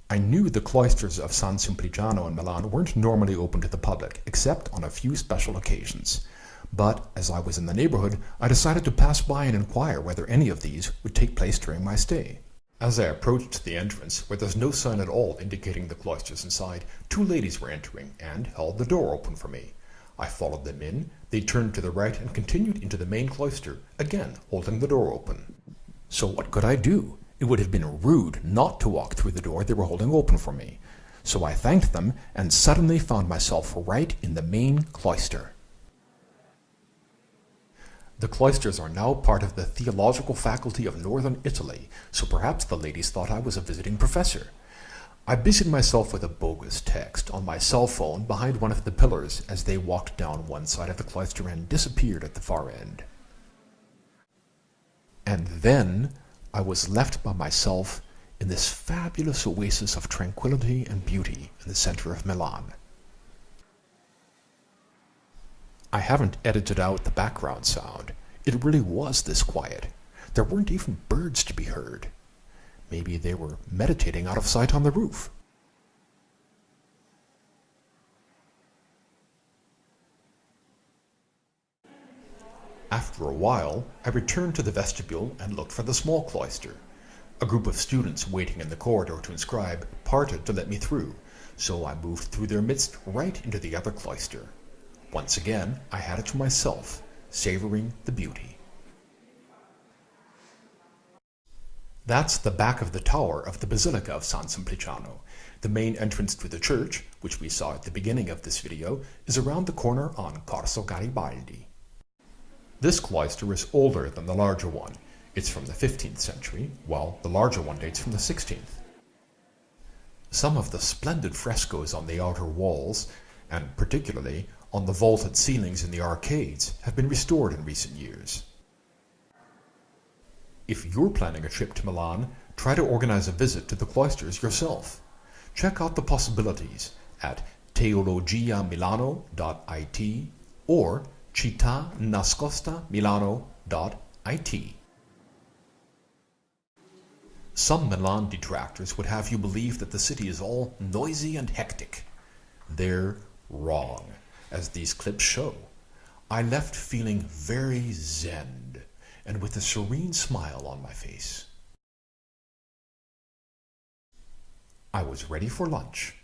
I knew the cloisters of San Simpliciano in Milan weren't normally open to the public, except on a few special occasions. But as I was in the neighborhood, I decided to pass by and inquire whether any of these would take place during my stay. As I approached the entrance, where there's no sign at all indicating the cloisters inside, two ladies were entering and held the door open for me. I followed them in, they turned to the right and continued into the main cloister, again holding the door open. So what could I do? It would have been rude not to walk through the door they were holding open for me. So I thanked them and suddenly found myself right in the main cloister. The cloisters are now part of the theological faculty of northern Italy, so perhaps the ladies thought I was a visiting professor. I busied myself with a bogus text on my cell phone behind one of the pillars as they walked down one side of the cloister and disappeared at the far end. And then I was left by myself in this fabulous oasis of tranquility and beauty in the center of Milan. I haven't edited out the background sound. It really was this quiet. There weren't even birds to be heard. Maybe they were meditating out of sight on the roof. After a while, I returned to the vestibule and looked for the small cloister. A group of students waiting in the corridor to inscribe parted to let me through, so I moved through their midst right into the other cloister. Once again, I had it to myself, savoring the beauty. That's the back of the tower of the Basilica of San Simpliciano. The main entrance to the church, which we saw at the beginning of this video, is around the corner on Corso Garibaldi. This cloister is older than the larger one. It's from the 15th century, while the larger one dates from the 16th. Some of the splendid frescoes on the outer walls, and particularly on the vaulted ceilings in the arcades, have been restored in recent years. If you're planning a trip to Milan, try to organize a visit to the cloisters yourself. Check out the possibilities at teologiamilano.it or cittànascostamilano.it. Some Milan detractors would have you believe that the city is all noisy and hectic. They're wrong, as these clips show. I left feeling very zen and with a serene smile on my face. I was ready for lunch.